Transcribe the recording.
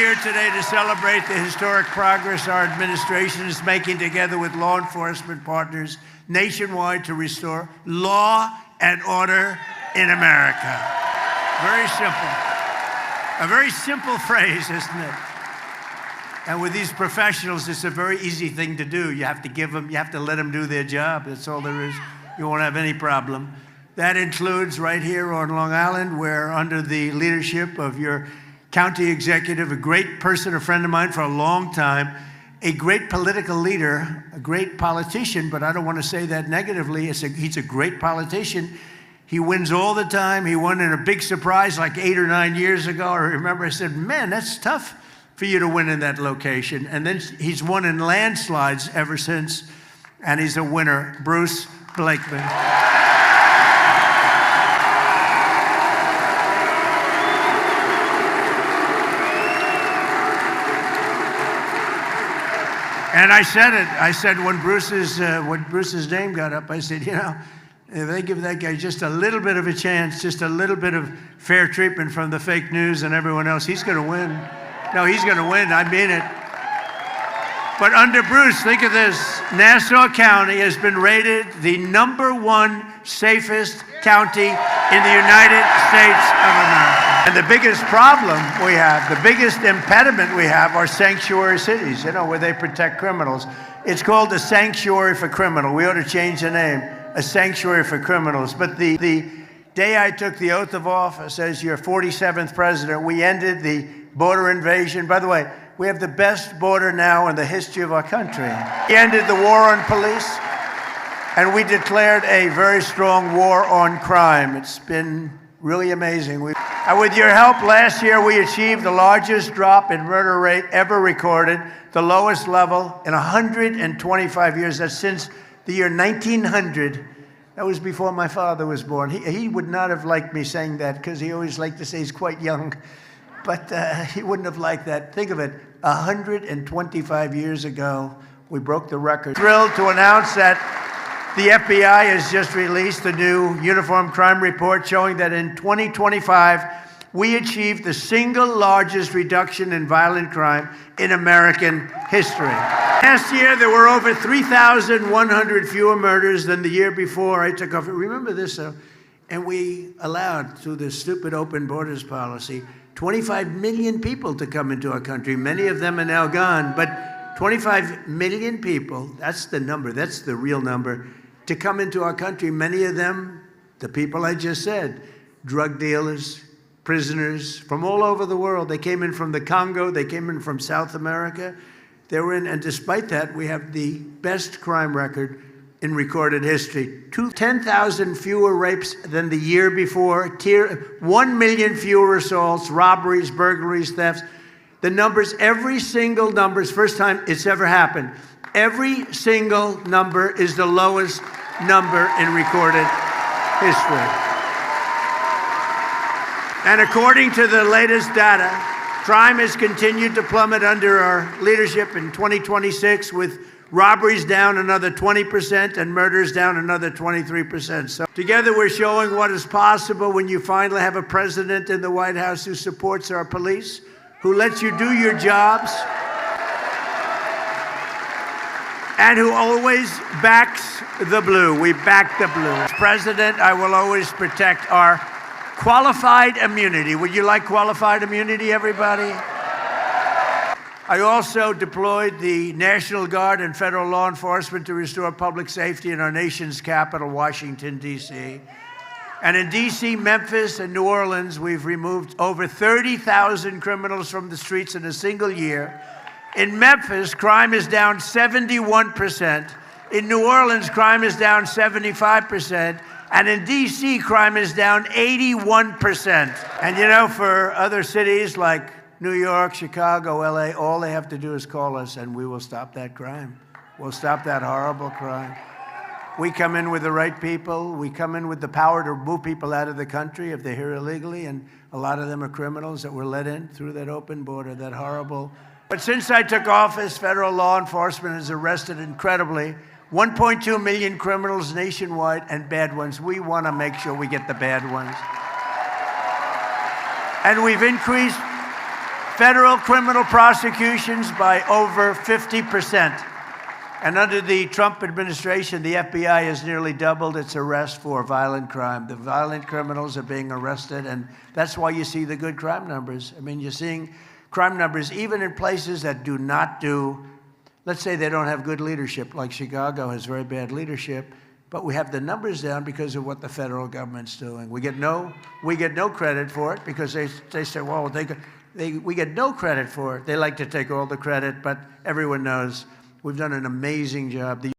here today to celebrate the historic progress our administration is making together with law enforcement partners nationwide to restore law and order in America. Very simple. A very simple phrase, isn't it? And with these professionals, it's a very easy thing to do. You have to let them do their job. That's all there is. You won't have any problem. That includes right here on Long Island, where under the leadership of your county executive, a great person, a friend of mine for a long time, a great political leader, a great politician, but I don't want to say that negatively. He's a great politician. He wins all the time. He won in a big surprise like 8 or 9 years ago. I remember I said, man, that's tough for you to win in that location. And then he's won in landslides ever since, and he's a winner, Bruce Blakeman. And I said it. I said when Bruce's name got up, I said, you know, if they give that guy just a little bit of a chance, just a little bit of fair treatment from the fake news and everyone else, he's going to win. No, he's going to win. I mean it. But under Bruce, think of this. Nassau County has been rated the #1 safest county in the United States of America. And the biggest problem we have, the biggest impediment we have are sanctuary cities, you know, where they protect criminals. It's called a sanctuary for criminals. We ought to change the name, a sanctuary for criminals. But the day I took the oath of office as your 47th president, we ended the border invasion. By the way, we have the best border now in the history of our country. We ended the war on police, and we declared a very strong war on crime. It's been really amazing. With your help, last year we achieved the largest drop in murder rate ever recorded, the lowest level in 125 years. That's since the year 1900. That was before my father was born. He would not have liked me saying that because he always liked to say he's quite young. But he wouldn't have liked that. Think of it, 125 years ago, we broke the record. Thrilled to announce that the FBI has just released a new Uniform Crime Report showing that in 2025, we achieved the single largest reduction in violent crime in American history. Last year, there were over 3,100 fewer murders than the year before I took office. Remember this, though? And we allowed, through this stupid open borders policy, 25 million people to come into our country. Many of them are now gone, but 25 million people, that's the number, that's the real number, to come into our country. Many of them, the people I just said, drug dealers, prisoners from all over the world. They came in from the Congo, they came in from South America. They were in, and despite that, we have the best crime record in recorded history. 10,000 fewer rapes than the year before, 1 million fewer assaults, robberies, burglaries, thefts. The numbers, every single number, is the first time it's ever happened. Every single number is the lowest number in recorded history. And according to the latest data, crime has continued to plummet under our leadership in 2026, with robberies down another 20% and murders down another 23%. So together we're showing what is possible when you finally have a president in the White House who supports our police, who lets you do your jobs, and who always backs the blue. We back the blue. As president, I will always protect our qualified immunity. Would you like qualified immunity, everybody? I also deployed the National Guard and federal law enforcement to restore public safety in our nation's capital, Washington, D.C. And in D.C., Memphis, and New Orleans, we've removed over 30,000 criminals from the streets in a single year. In Memphis, crime is down 71%. In New Orleans, crime is down 75%. And in D.C., crime is down 81%. And you know, for other cities like New York, Chicago, LA, all they have to do is call us and we will stop that crime. We'll stop that horrible crime. We come in with the right people. We come in with the power to move people out of the country if they're here illegally, and a lot of them are criminals that were let in through that open border, that horrible. But since I took office, federal law enforcement has arrested incredibly 1.2 million criminals nationwide, and bad ones. We want to make sure we get the bad ones. And we've increased federal criminal prosecutions by over 50%. And under the Trump administration, the FBI has nearly doubled its arrest for violent crime. The violent criminals are being arrested, and that's why you see the good crime numbers. I mean, you're seeing crime numbers even in places that do not do, let's say they don't have good leadership, like Chicago has very bad leadership, but we have the numbers down because of what the federal government's doing. We get no credit for it because they say, well, we get no credit for it. They like to take all the credit, but everyone knows we've done an amazing job.